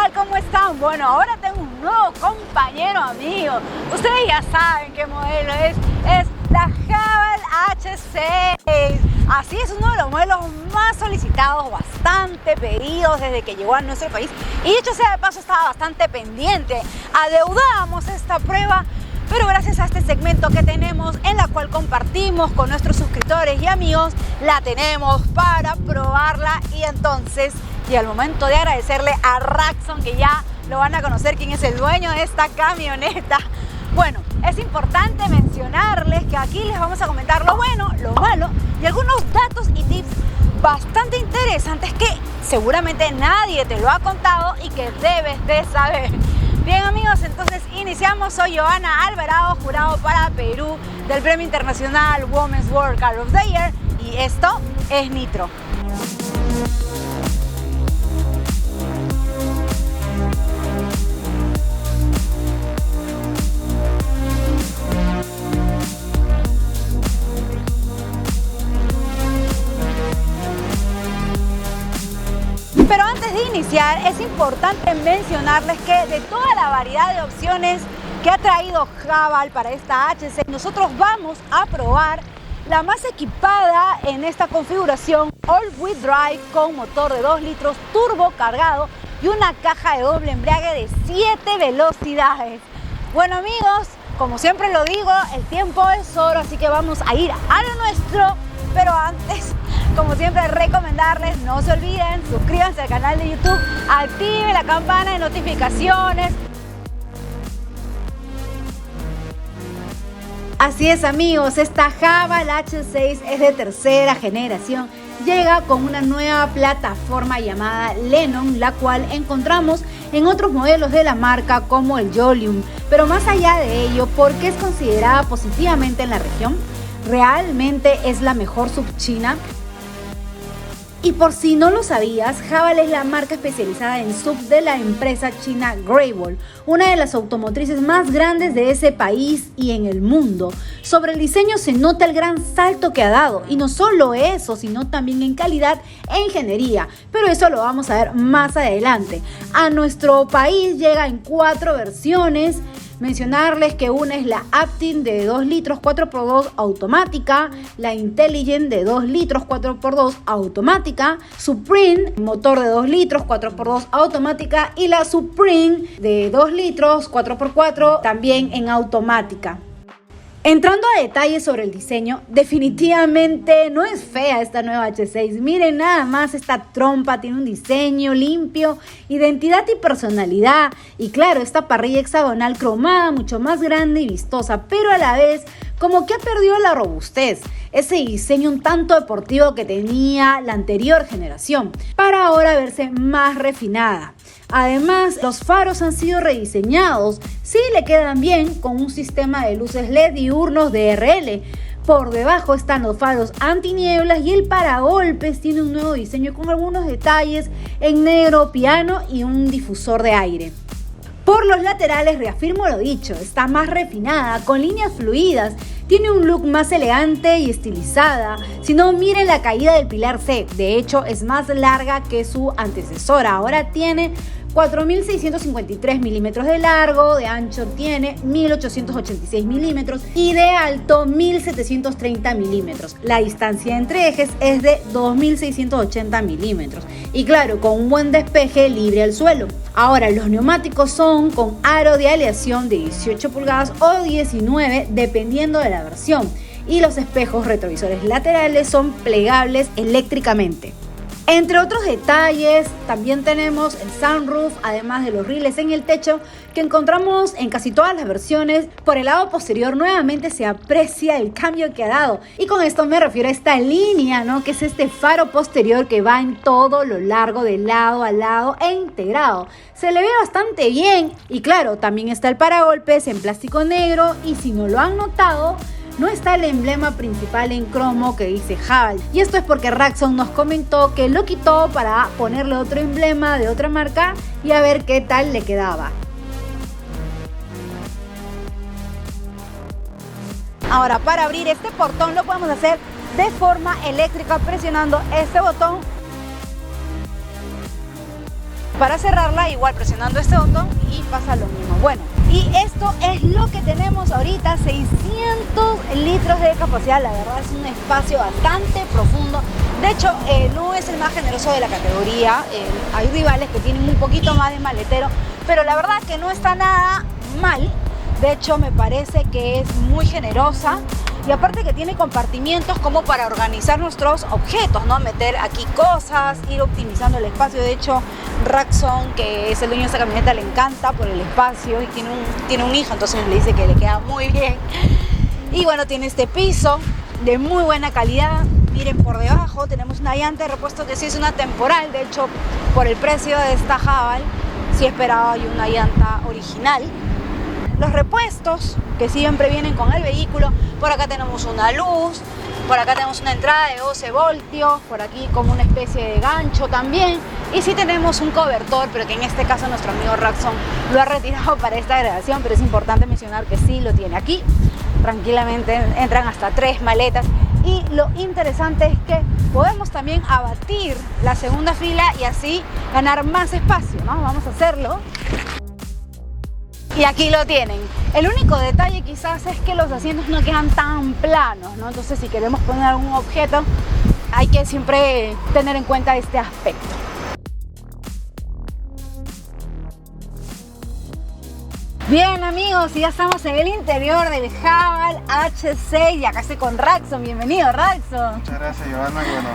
tal? ¿Cómo están? Bueno, ahora tengo un nuevo compañero amigo. Ustedes ya saben qué modelo es la Haval H6. Así es, uno de los modelos más solicitados, bastante pedidos desde que llegó a nuestro país. Y dicho sea de paso, estaba bastante pendiente. Adeudamos esta prueba, pero gracias a este segmento que tenemos, en la cual compartimos con nuestros suscriptores y amigos, la tenemos para probarla. Y entonces llega el momento de agradecerle a Racson, que ya lo van a conocer quién es el dueño de esta camioneta. Bueno, es importante mencionarles que aquí les vamos a comentar lo bueno, lo malo y algunos datos y tips bastante interesantes que seguramente nadie te lo ha contado y que debes de saber. Bien amigos, entonces iniciamos. Soy Joana Alvarado, jurado para Perú del Premio Internacional Women's World Car of the Year, y esto es Nitro. Pero antes de iniciar, es importante mencionarles que de toda la variedad de opciones que ha traído Haval para esta H6, nosotros vamos a probar la más equipada en esta configuración, all-wheel drive con motor de 2 litros, turbo cargado y una caja de doble embrague de 7 velocidades. Bueno amigos, como siempre lo digo, el tiempo es oro, así que vamos a ir a lo nuestro. Pero antes, como siempre, recomendarles, no se olviden, suscríbanse al canal de YouTube, activen la campana de notificaciones. Así es amigos, esta Haval H6 es de tercera generación. Llega con una nueva plataforma llamada Lenon, la cual encontramos en otros modelos de la marca como el Jolium. Pero más allá de ello, ¿por qué es considerada positivamente en la región? ¿Realmente es la mejor sub-china? Y por si no lo sabías, Haval es la marca especializada en sub de la empresa china Great Wall, una de las automotrices más grandes de ese país y en el mundo. Sobre el diseño se nota el gran salto que ha dado, y no solo eso, sino también en calidad e ingeniería, pero eso lo vamos a ver más adelante. A nuestro país llega en 4 versiones. Mencionarles que una es la Aptin de 2 litros 4x2 automática, la Intelligent de 2 litros 4x2 automática, Supreme motor de 2 litros 4x2 automática y la Supreme de 2 litros 4x4 también en automática. Entrando a detalles sobre el diseño, definitivamente no es fea esta nueva H6. Miren nada más, esta trompa tiene un diseño limpio, identidad y personalidad. Y claro, esta parrilla hexagonal cromada, mucho más grande y vistosa, pero a la vez como que ha perdido la robustez, ese diseño un tanto deportivo que tenía la anterior generación, para ahora verse más refinada. Además, los faros han sido rediseñados, sí le quedan bien, con un sistema de luces LED diurnos DRL. Por debajo están los faros antinieblas y el paragolpes tiene un nuevo diseño con algunos detalles en negro piano y un difusor de aire. Por los laterales, reafirmo lo dicho, está más refinada, con líneas fluidas, tiene un look más elegante y estilizada. Si no, miren la caída del pilar C, de hecho es más larga que su antecesora, ahora tiene 4.653 milímetros de largo, de ancho tiene 1.886 milímetros y de alto 1.730 milímetros. La distancia entre ejes es de 2.680 milímetros y claro, con un buen despeje libre al suelo. Ahora, los neumáticos son con aro de aleación de 18 pulgadas o 19 dependiendo de la versión, y los espejos retrovisores laterales son plegables eléctricamente. Entre otros detalles, también tenemos el sunroof, además de los rieles en el techo que encontramos en casi todas las versiones. Por el lado posterior nuevamente se aprecia el cambio que ha dado, y con esto me refiero a esta línea, ¿no? Que es este faro posterior que va en todo lo largo de lado a lado e integrado. Se le ve bastante bien, y claro, también está el paragolpes en plástico negro, y si no lo han notado, no está el emblema principal en cromo que dice Haval, y esto es porque Racson nos comentó que lo quitó para ponerle otro emblema de otra marca y a ver qué tal le quedaba. Ahora, para abrir este portón lo podemos hacer de forma eléctrica presionando este botón. Para cerrarla, igual presionando este botón y pasa lo mismo. Bueno, y esto es lo que tenemos ahorita, 600 litros de capacidad. La verdad es un espacio bastante profundo. De hecho, no es el más generoso de la categoría. Hay rivales que tienen un poquito más de maletero, pero la verdad que no está nada mal. De hecho, me parece que es muy generosa. Y aparte que tiene compartimientos como para organizar nuestros objetos, ¿no? Meter aquí cosas, ir optimizando el espacio. De hecho, Raxon, que es el dueño de esta camioneta, le encanta por el espacio y tiene un hijo, entonces le dice que le queda muy bien. Y bueno, tiene este piso de muy buena calidad. Miren, por debajo tenemos una llanta de repuesto que sí es una temporal. De hecho, por el precio de esta Haval, sí esperaba yo una llanta original. Los repuestos que siempre vienen con el vehículo. Por acá tenemos una luz, por acá tenemos una entrada de 12 voltios, por aquí como una especie de gancho también. Y sí tenemos un cobertor, pero que en este caso nuestro amigo Raxon lo ha retirado para esta grabación, pero es importante mencionar que sí lo tiene aquí. Tranquilamente entran hasta 3 maletas. Y lo interesante es que podemos también abatir la segunda fila y así ganar más espacio, ¿no? Vamos a hacerlo. Y aquí lo tienen. El único detalle quizás es que los asientos no quedan tan planos, ¿no? Entonces si queremos poner algún objeto, hay que siempre tener en cuenta este aspecto. Bien amigos, y ya estamos en el interior del Haval H6 y acá estoy con Raxon. Bienvenido, Raxon. Muchas gracias, Giovanna, y bueno,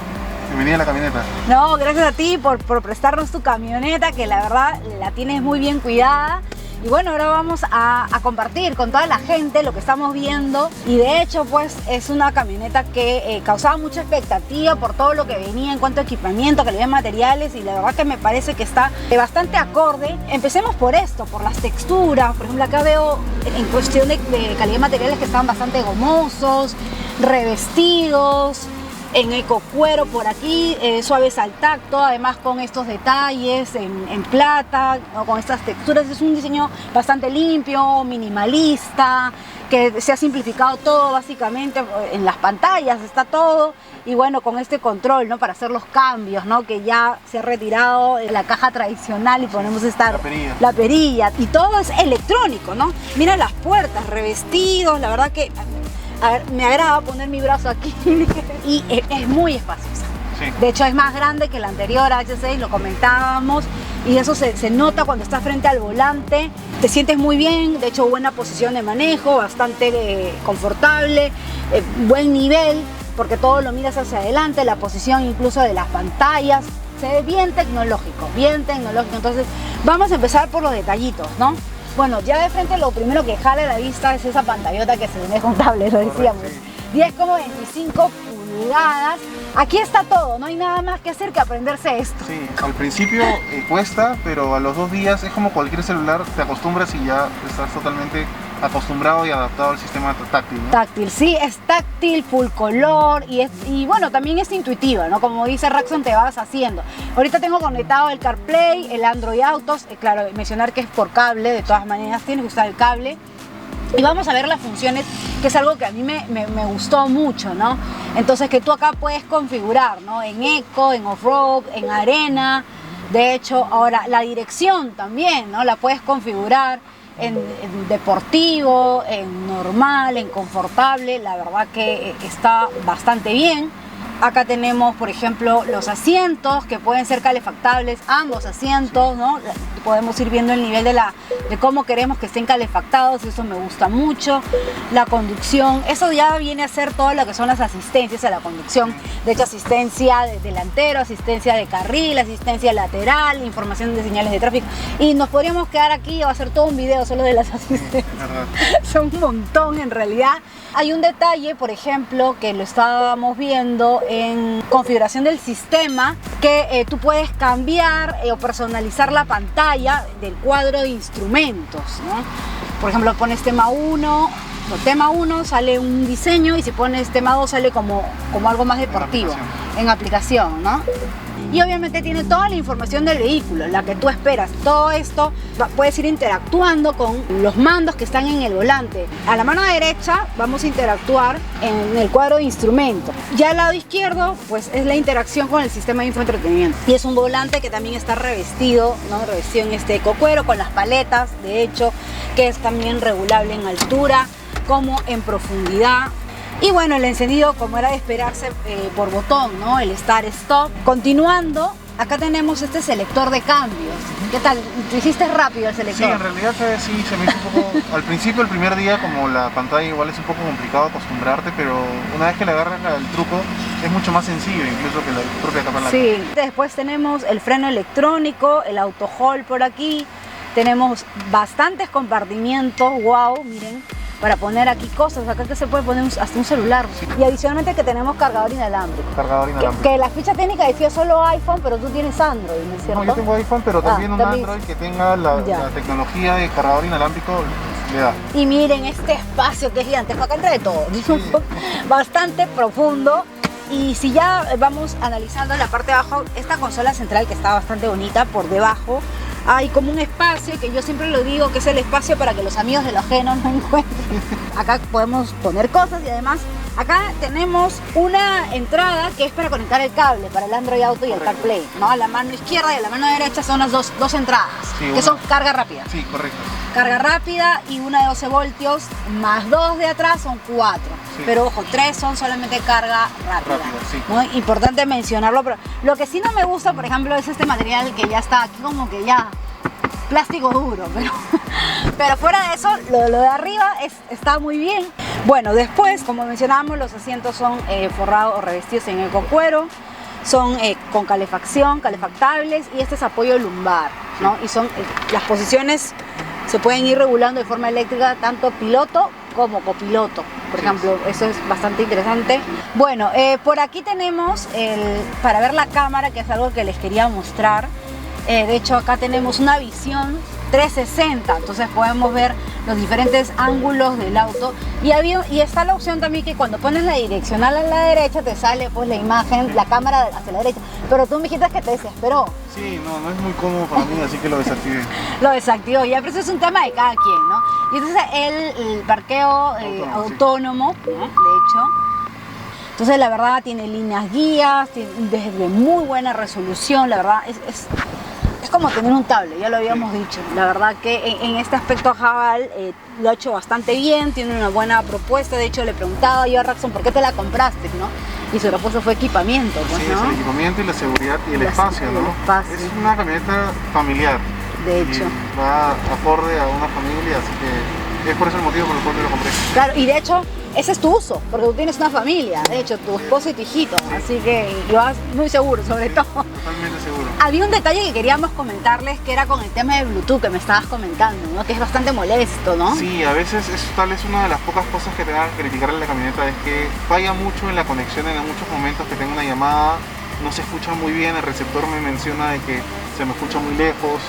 bienvenida a la camioneta. No, gracias a ti por prestarnos tu camioneta, que la verdad la tienes muy bien cuidada. Y bueno, ahora vamos a compartir con toda la gente lo que estamos viendo. Y de hecho, pues es una camioneta que causaba mucha expectativa por todo lo que venía en cuanto a equipamiento, calidad de materiales. Y la verdad que me parece que está bastante acorde. Empecemos por esto, por las texturas. Por ejemplo, acá veo en cuestión de calidad de materiales que están bastante gomosos, revestidos, en ecocuero por aquí, suaves al tacto, además con estos detalles en plata, ¿no? Con estas texturas. Es un diseño bastante limpio, minimalista, que se ha simplificado todo básicamente en las pantallas, está todo. Y bueno, con este control, ¿no? Para hacer los cambios, ¿no? Que ya se ha retirado la caja tradicional y ponemos la perilla. Y todo es electrónico, ¿no? Mira las puertas, revestidos, la verdad que... A ver, me agrada poner mi brazo aquí y es muy espaciosa. Sí. De hecho es más grande que la anterior H6, lo comentábamos, y eso se nota cuando estás frente al volante. Te sientes muy bien, de hecho buena posición de manejo, bastante confortable, buen nivel, porque todo lo miras hacia adelante, la posición incluso de las pantallas. Se ve bien tecnológico, entonces vamos a empezar por los detallitos, ¿no? Bueno, ya de frente lo primero que jala la vista es esa pantallota que se ve con cable, lo decíamos. 10,25 pulgadas. Aquí está todo, no hay nada más que hacer que aprenderse esto. Sí, al principio cuesta, pero a los 2 días es como cualquier celular, te acostumbras y ya estás totalmente acostumbrado y adaptado al sistema táctil, ¿no? Táctil, sí, es táctil, full color y bueno, también es intuitiva, ¿no? Como dice Raxon, te vas haciendo. Ahorita tengo conectado el CarPlay, el Android Autos, claro, mencionar que es por cable, de todas maneras tienes que usar el cable. Y vamos a ver las funciones, que es algo que a mí me gustó mucho, ¿no? Entonces que tú acá puedes configurar, ¿no? En eco, en off-road, en arena. De hecho, ahora la dirección también, ¿no? La puedes configurar en deportivo, en normal, en confortable. La verdad que está bastante bien. Acá tenemos, por ejemplo, los asientos que pueden ser calefactables, ambos asientos, ¿no? Podemos ir viendo el nivel de cómo queremos que estén calefactados, eso me gusta mucho. La conducción, eso ya viene a ser todo lo que son las asistencias a la conducción. De hecho, asistencia de delantero, asistencia de carril, asistencia lateral, información de señales de tráfico. Y nos podríamos quedar aquí o hacer todo un video solo de las asistencias. Son un montón en realidad. Hay un detalle, por ejemplo, que lo estábamos viendo en configuración del sistema, que tú puedes cambiar o personalizar la pantalla del cuadro de instrumentos, ¿no? Por ejemplo, pones tema 1, tema 1 sale un diseño y si pones tema 2 sale como algo más deportivo en aplicación, ¿no? y obviamente tiene toda la información del vehículo, la que tú esperas. Todo esto puedes ir interactuando con los mandos que están en el volante. A la mano derecha vamos a interactuar en el cuadro de instrumentos. Ya al lado izquierdo pues es la interacción con el sistema de infoentretenimiento, y es un volante que también está revestido, ¿no? Revestido en este ecocuero con las paletas, de hecho, que es también regulable en altura como en profundidad. Y bueno, el encendido, como era de esperarse, por botón, ¿no? El Start Stop. Continuando, acá tenemos este selector de cambios. ¿Qué tal? ¿Te hiciste rápido el selector? Sí, en realidad sí, se me hizo un poco... Al principio, el primer día, como la pantalla igual es un poco complicado acostumbrarte, pero una vez que le agarras el truco, es mucho más sencillo incluso que la propia capa en la Sí, después tenemos el freno electrónico, el auto hold por aquí. Tenemos bastantes compartimientos, wow, miren, para poner aquí cosas. Acá que se puede poner hasta un celular. Sí. Y adicionalmente que tenemos cargador inalámbrico. Cargador inalámbrico. Que la ficha técnica decía solo iPhone, pero tú tienes Android, ¿no es cierto? No, yo tengo iPhone, pero también un Android que tenga la tecnología de cargador inalámbrico le da. Y miren este espacio que es gigantesco, acá entra de todo. Sí. Bastante profundo. Y si ya vamos analizando la parte de abajo, esta consola central que está bastante bonita, por debajo hay como un espacio que yo siempre lo digo que es el espacio para que los amigos de lo ajeno no encuentren. Acá podemos poner cosas y además acá tenemos una entrada que es para conectar el cable para el Android Auto y el CarPlay, ¿no? A la mano izquierda y a la mano derecha son las dos entradas, sí, que son carga rápida. Sí, correcto. Carga rápida y una de 12 voltios más 2 de atrás son 4. Sí. Pero ojo, 3 son solamente carga rápida. Sí. ¿No? Importante mencionarlo, pero lo que sí no me gusta, por ejemplo, es este material que ya está aquí como que ya plástico duro, pero fuera de eso, lo de arriba está muy bien. Bueno, después, como mencionábamos, los asientos son forrados o revestidos en ecocuero, son con calefacción, calefactables, y este es apoyo lumbar, ¿no? Y son las posiciones se pueden ir regulando de forma eléctrica, tanto piloto como copiloto, por ejemplo. Eso es bastante interesante. Bueno, por aquí tenemos para ver la cámara, que es algo que les quería mostrar. De hecho, acá tenemos una visión 360, entonces podemos ver los diferentes ángulos del auto, y está la opción también que cuando pones la direccional a la derecha te sale pues la imagen, la cámara hacia la derecha, pero tú me dijiste que te desesperó. Sí, no es muy cómodo para mí, así que lo desactivé. Lo desactivó, ya, pero eso es un tema de cada quien, ¿no? Y entonces el parqueo autónomo, ¿no? De hecho, entonces la verdad tiene líneas guías, desde muy buena resolución, la verdad es como tener un tablet, ya lo habíamos dicho. La verdad que en este aspecto Haval lo ha hecho bastante bien, tiene una buena propuesta. De hecho, le preguntaba yo a Raxon por qué te la compraste, ¿no? Y su respuesta fue equipamiento, pues, sí, ¿no? Es el equipamiento y la seguridad y el espacio, ¿no? Es una camioneta familiar. De hecho. Va acorde a una familia, así que es por eso el motivo por el cual me lo compré. Claro, y de hecho, ese es tu uso, porque tú tienes una familia, de hecho, tu esposo y tu hijito, así que lo vas muy seguro, sobre todo. Totalmente seguro. Había un detalle que queríamos comentarles, que era con el tema de Bluetooth que me estabas comentando, ¿no? Que es bastante molesto, ¿no? Sí, a veces es tal vez una de las pocas cosas que tenga que criticarle a la camioneta, es que falla mucho en la conexión en muchos momentos que tengo una llamada, no se escucha muy bien, el receptor me menciona de que se me escucha muy lejos.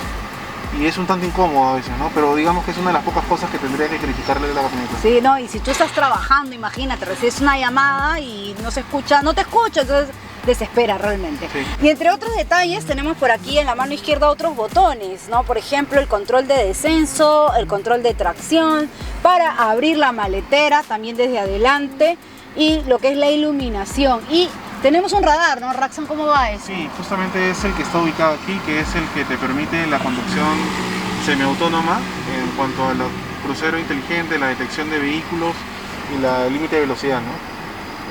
Y es un tanto incómodo a veces, ¿no? Pero digamos que es una de las pocas cosas que tendría que criticarle a la camioneta. Sí, no, y si tú estás trabajando, imagínate, recibes una llamada y no se escucha, no te escucha, entonces desespera realmente. Sí. Y entre otros detalles tenemos por aquí en la mano izquierda otros botones, ¿no? Por ejemplo, el control de descenso, el control de tracción, para abrir la maletera también desde adelante, y lo que es la iluminación. Y tenemos un radar, ¿no? Raxon, ¿cómo va eso? Sí, justamente es el que está ubicado aquí, que es el que te permite la conducción semiautónoma en cuanto a los crucero inteligente, la detección de vehículos y el límite de velocidad, ¿no?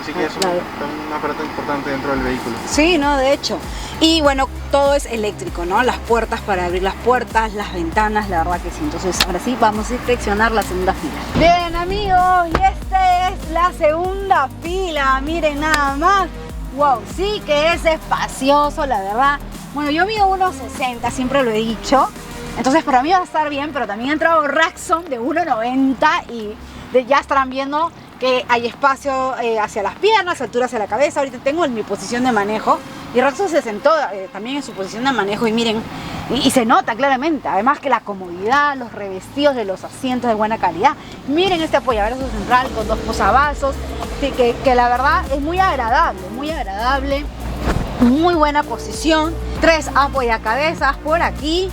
Así que es un aparato importante dentro del vehículo. Sí, no, de hecho. Y bueno, todo es eléctrico, ¿no? Las puertas para abrir las puertas, las ventanas, la verdad que sí. Entonces, ahora sí, vamos a inspeccionar la segunda fila. Bien, amigos, y esta es la segunda fila. Miren nada más. Wow, sí que es espacioso, la verdad. Bueno, yo mido 1,60, siempre lo he dicho. Entonces, para mí va a estar bien, pero también ha entrado Raxon de 1,90 y ya estarán viendo que hay espacio hacia las piernas, altura hacia la cabeza. Ahorita tengo en mi posición de manejo y Raxon se sentó también en su posición de manejo y miren, y se nota claramente, además que la comodidad, los revestidos de los asientos de buena calidad. Miren este apoyabrazo central con 2 posavasos, que la verdad es muy agradable, muy agradable. muy buena posición, 3 apoyacabezas por aquí.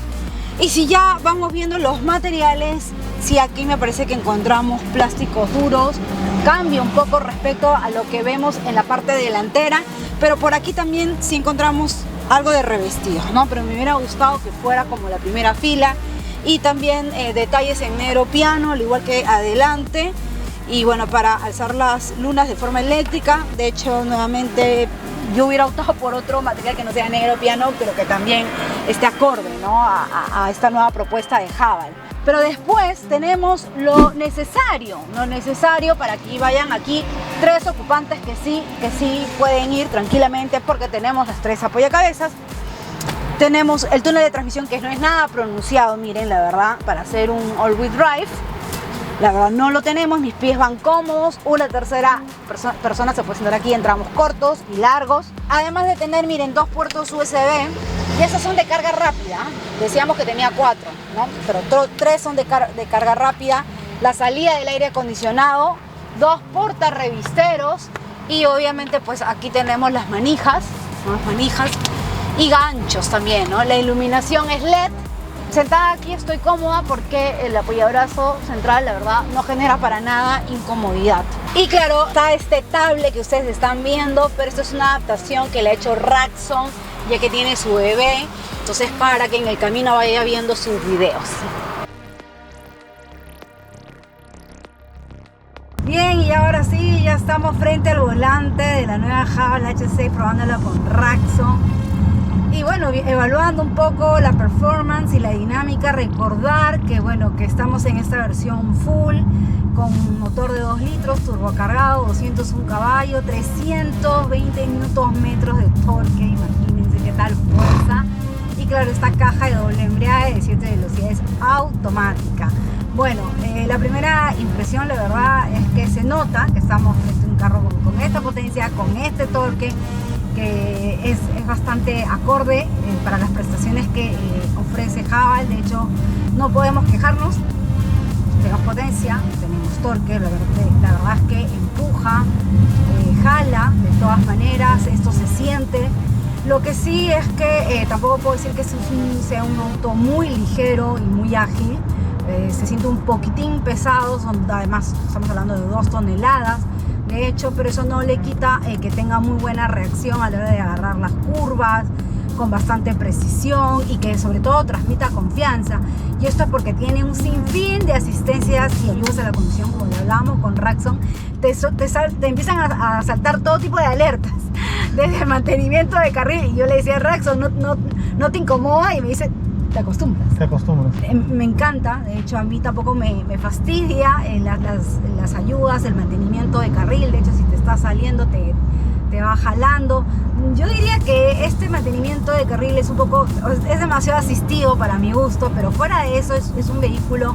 Y si ya vamos viendo los materiales, sí, aquí me parece que encontramos plásticos duros, cambia un poco respecto a lo que vemos en la parte delantera, pero por aquí también sí encontramos algo de revestido, ¿no? Pero me hubiera gustado que fuera como la primera fila, y también detalles en negro piano, al igual que adelante. Y bueno, para alzar las lunas de forma eléctrica, de hecho nuevamente yo hubiera optado por otro material que no sea negro piano, pero que también esté acorde, ¿no?, a esta nueva propuesta de Haval. Pero después tenemos lo necesario para que vayan aquí 3 ocupantes que sí pueden ir tranquilamente, porque tenemos las 3 apoyacabezas. Tenemos el túnel de transmisión, que no es nada pronunciado, miren, la verdad, para hacer un all-wheel drive. La verdad no lo tenemos, mis pies van cómodos. Una tercera persona se puede sentar aquí en tramos cortos y largos. Además de tener, miren, 2 puertos USB. Y esas son de carga rápida. Decíamos que tenía 4, ¿no? Pero 3 son de carga rápida. La salida del aire acondicionado, 2 portarrevisteros. Y obviamente pues aquí tenemos las manijas, ¿no? Y ganchos también, ¿no? La iluminación es LED. Sentada aquí estoy cómoda porque el apoyabrazo central, la verdad, no genera para nada incomodidad. Y claro, está este tablet que ustedes están viendo, pero esto es una adaptación que le ha hecho Racson, ya que tiene su bebé, entonces para que en el camino vaya viendo sus videos. Bien, y ahora sí, ya estamos frente al volante de la nueva Haval H6, probándola con Racson. Y bueno, evaluando un poco la performance y la dinámica, recordar que bueno, que estamos en esta versión full, con un motor de 2 litros, turbocargado, 201 caballos, 320 Nm de torque, imagínense qué tal fuerza. Y claro, esta caja de doble embrague de 7 velocidades automática. Bueno, la primera impresión, la verdad, es que se nota que estamos frente a un carro con esta potencia, con este torque, que es bastante acorde para las prestaciones que ofrece Haval. De hecho, no podemos quejarnos. Tenemos potencia, tenemos torque, la verdad es que empuja, jala de todas maneras, esto se siente. Lo que sí es que tampoco puedo decir que sea un auto muy ligero y muy ágil. Se siente un poquitín pesado, además estamos hablando de 2 toneladas. De hecho, pero eso no le quita que tenga muy buena reacción a la hora de agarrar las curvas, con bastante precisión, y que sobre todo transmita confianza. Y esto es porque tiene un sinfín de asistencias y ayudas a la conducción, como ya hablábamos con Racson. Te empiezan a saltar todo tipo de alertas, desde el mantenimiento de carril. Y yo le decía a Racson, no te incomoda, y me dice, te acostumbras. Me encanta, de hecho a mí tampoco me fastidia las ayudas, el mantenimiento de carril. De hecho, si te está saliendo te va jalando. Yo diría que este mantenimiento de carril es demasiado asistido para mi gusto, pero fuera de eso es un vehículo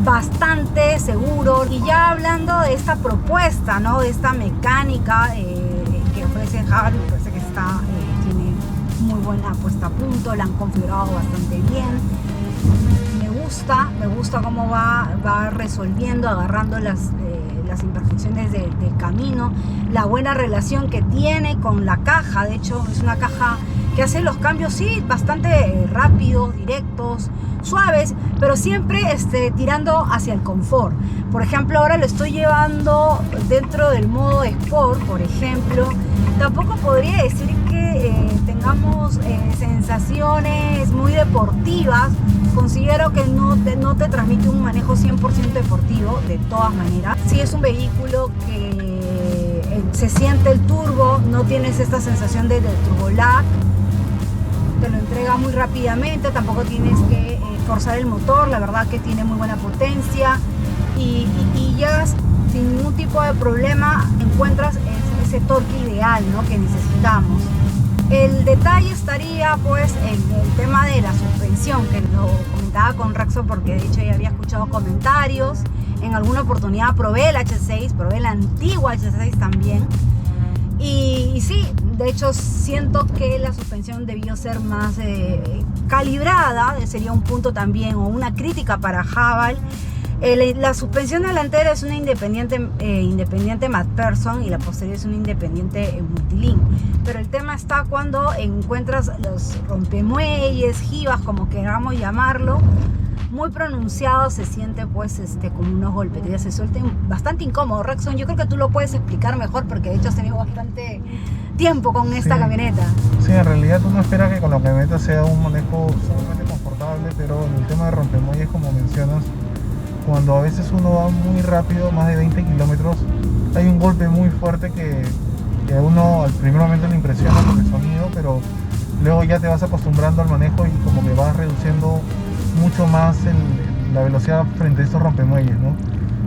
bastante seguro. Y ya hablando de esta propuesta, ¿no?, de esta mecánica que ofrece Haval, me parece que tiene muy buena puesta a punto, la han configurado bastante bien. Me gusta cómo va resolviendo, agarrando las imperfecciones del camino, la buena relación que tiene con la caja. De hecho, es una caja que hace los cambios, sí, bastante rápidos, directos, suaves, pero siempre tirando hacia el confort. Por ejemplo, ahora lo estoy llevando dentro del modo Sport, por ejemplo. Tampoco podría decir que tengamos sensaciones muy deportivas. Considero que no te transmite un manejo 100% deportivo, de todas maneras. Sí, es un vehículo que se siente el turbo, no tienes esta sensación de turbo lag, te lo entrega muy rápidamente, tampoco tienes que forzar el motor. La verdad que tiene muy buena potencia, y ya sin ningún tipo de problema encuentras ese torque ideal, ¿no?, que necesitamos. El detalle estaría pues en el tema de la suspensión, que lo comentaba con Racson porque de hecho ya había escuchado comentarios. En alguna oportunidad probé el H6, probé la antigua H6 también, y sí, de hecho siento que la suspensión debió ser más calibrada. Sería un punto también, o una crítica para Haval. La suspensión delantera es una independiente McPherson y la posterior es una independiente Multilink. Pero el tema está cuando encuentras los rompemuelles, jibas, como queramos llamarlo, muy pronunciado, se siente pues como unos golpes, se suelta bastante incómodo. Rexon, yo creo que tú lo puedes explicar mejor porque de hecho has tenido bastante tiempo con esta camioneta. Sí, en realidad uno espera que con la camioneta sea un manejo sumamente confortable, pero en el tema de rompemuelles, como mencionas, cuando a veces uno va muy rápido, más de 20 kilómetros, hay un golpe muy fuerte que a uno al primer momento le impresiona por el sonido, pero luego ya te vas acostumbrando al manejo y como que vas reduciendo mucho más la velocidad frente a estos rompemuelles, ¿no?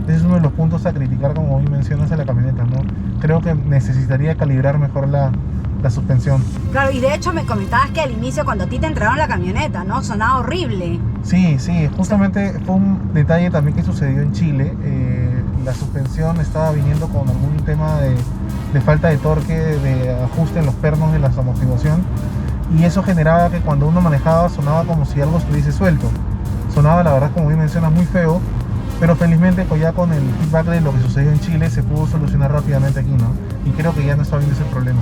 Ese es uno de los puntos a criticar, como hoy mencionas, a la camioneta, ¿no? Creo que necesitaría calibrar mejor la suspensión. Claro, y de hecho me comentabas que al inicio cuando a ti te entregaron la camioneta, ¿no? Sonaba horrible. Sí, justamente fue un detalle también que sucedió en Chile. La suspensión estaba viniendo con algún tema de falta de torque, de ajuste en los pernos de la amortiguación, y eso generaba que cuando uno manejaba sonaba como si algo estuviese suelto. Sonaba, la verdad, como bien mencionas, muy feo, pero felizmente pues ya con el feedback de lo que sucedió en Chile se pudo solucionar rápidamente aquí, ¿no? Y creo que ya no está habiendo ese problema.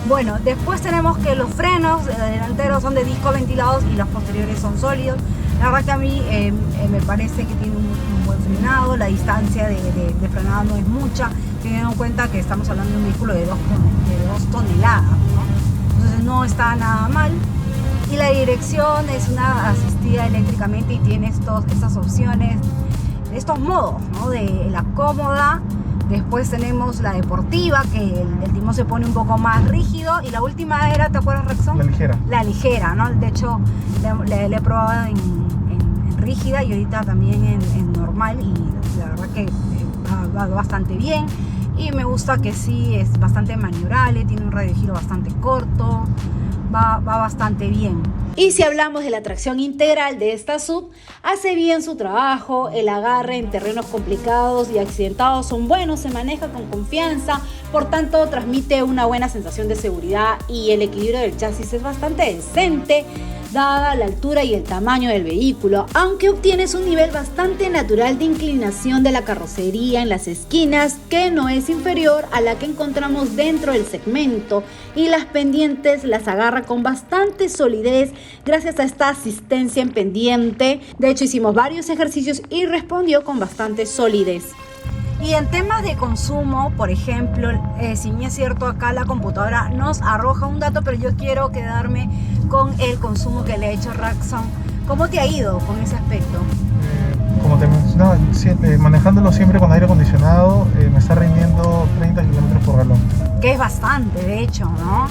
Bueno, después tenemos que los frenos delanteros son de discos ventilados y los posteriores son sólidos. La verdad que a mí me parece que tiene un buen frenado, la distancia de frenada no es mucha, teniendo en cuenta que estamos hablando de un vehículo de 2 toneladas, ¿no? Entonces no está nada mal. Y la dirección es una asistida eléctricamente y tiene estas opciones, estos modos, ¿no? De la cómoda. Después tenemos la deportiva, que el timón se pone un poco más rígido. Y la última era, ¿te acuerdas, Rexon? La ligera. La ligera, ¿no? De hecho, le he probado en rígida y ahorita también en normal. Y la verdad que va bastante bien. Y me gusta que sí, es bastante maniobrable, tiene un radio de giro bastante corto. Va bastante bien. Y si hablamos de la tracción integral de esta SUV, hace bien su trabajo, el agarre en terrenos complicados y accidentados son buenos, se maneja con confianza, por tanto transmite una buena sensación de seguridad y el equilibrio del chasis es bastante decente, dada la altura y el tamaño del vehículo, aunque obtienes un nivel bastante natural de inclinación de la carrocería en las esquinas, que no es inferior a la que encontramos dentro del segmento, y las pendientes las agarra con bastante solidez gracias a esta asistencia en pendiente. De hecho, hicimos varios ejercicios y respondió con bastante solidez. Y en temas de consumo, por ejemplo, si bien es cierto, acá la computadora nos arroja un dato, pero yo quiero quedarme con el consumo que le ha hecho Rexon. ¿Cómo te ha ido con ese aspecto? Como te mencionaba, manejándolo siempre con aire acondicionado, me está rindiendo 30 kilómetros por galón. Que es bastante, de hecho, ¿no?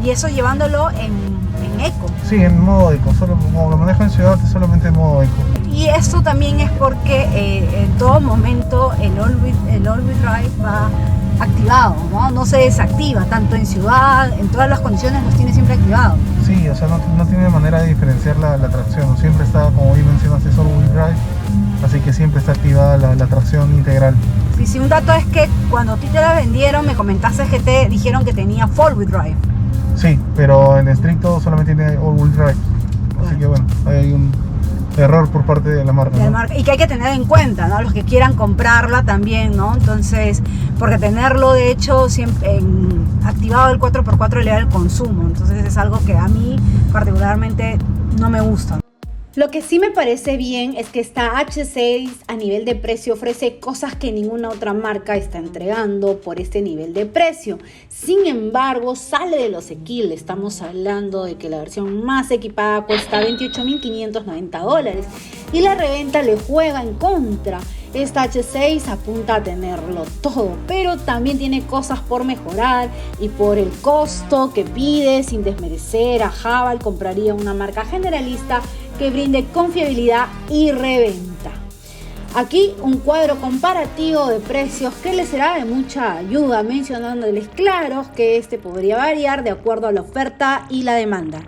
Y eso llevándolo en eco. Sí, en modo eco, como lo manejo en ciudad, solamente en modo eco. Y esto también es porque en todo momento el all-wheel drive va activado, ¿no? No se desactiva, tanto en ciudad, en todas las condiciones los tiene siempre activados. Sí, o sea, no tiene manera de diferenciar la tracción, siempre está, como bien mencionas, es all-wheel drive, así que siempre está activada la tracción integral. Sí, un dato es que cuando a ti te la vendieron, me comentaste que te dijeron que tenía four-wheel drive. Sí, pero en estricto solamente tiene all-wheel drive, así que bueno, hay un error por parte de la marca, ¿no? Y que hay que tener en cuenta, ¿no? Los que quieran comprarla también, ¿no? Entonces, porque tenerlo de hecho siempre activado el 4x4 eleva el consumo, entonces es algo que a mí particularmente no me gusta. Lo que sí me parece bien es que esta H6 a nivel de precio ofrece cosas que ninguna otra marca está entregando por este nivel de precio. Sin embargo, sale de lo asequible. Estamos hablando de que la versión más equipada cuesta $28.590 y la reventa le juega en contra. Esta H6 apunta a tenerlo todo, pero también tiene cosas por mejorar y por el costo que pide, sin desmerecer a Haval, compraría una marca generalista que brinde confiabilidad y reventa. Aquí un cuadro comparativo de precios que les será de mucha ayuda, mencionándoles claros que este podría variar de acuerdo a la oferta y la demanda.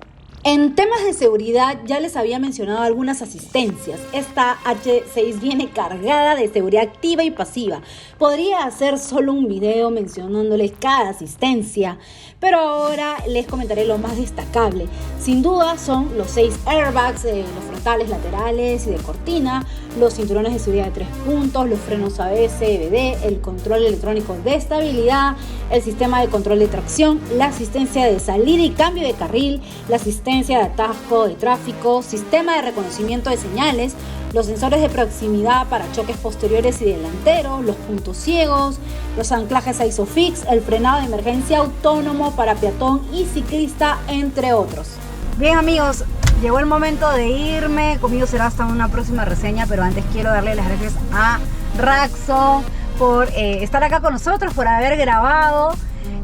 En temas de seguridad ya les había mencionado algunas asistencias. Esta H6 viene cargada de seguridad activa y pasiva. Podría hacer solo un video mencionándoles cada asistencia, pero ahora les comentaré lo más destacable. Sin duda son los 6 airbags, los frontales, laterales y de cortina, los cinturones de seguridad de 3 puntos, los frenos ABS, EBD, el control electrónico de estabilidad, el sistema de control de tracción, la asistencia de salida y cambio de carril, la asistencia de atasco de tráfico, sistema de reconocimiento de señales, los sensores de proximidad para choques posteriores y delanteros, los puntos ciegos, los anclajes ISOFIX, el frenado de emergencia autónomo para peatón y ciclista, entre otros. Bien amigos, llegó el momento de irme, conmigo será hasta una próxima reseña, pero antes quiero darle las gracias a Raxo por estar acá con nosotros, por haber grabado.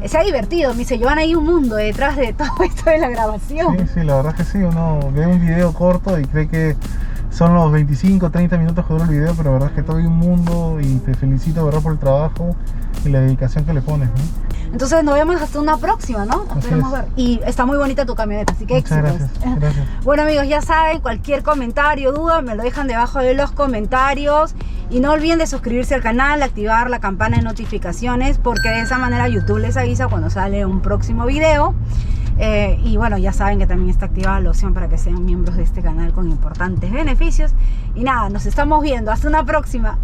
Se ha divertido, me dice, Joana, hay un mundo detrás de todo esto de la grabación. Sí, la verdad es que sí, uno ve un video corto y cree que son los 25, 30 minutos que dura el video, pero la verdad es que todo hay un mundo y te felicito, ¿verdad?, por el trabajo y la dedicación que le pones, ¿no? Entonces nos vemos hasta una próxima, ¿no? Esperemos ver. Y está muy bonita tu camioneta, así que muchas éxitos. Gracias. Bueno amigos, ya saben, cualquier comentario, duda, me lo dejan debajo de los comentarios. Y no olviden de suscribirse al canal, activar la campana de notificaciones, porque de esa manera YouTube les avisa cuando sale un próximo video. Y bueno, ya saben que también está activada la opción para que sean miembros de este canal con importantes beneficios. Y nada, nos estamos viendo. Hasta una próxima.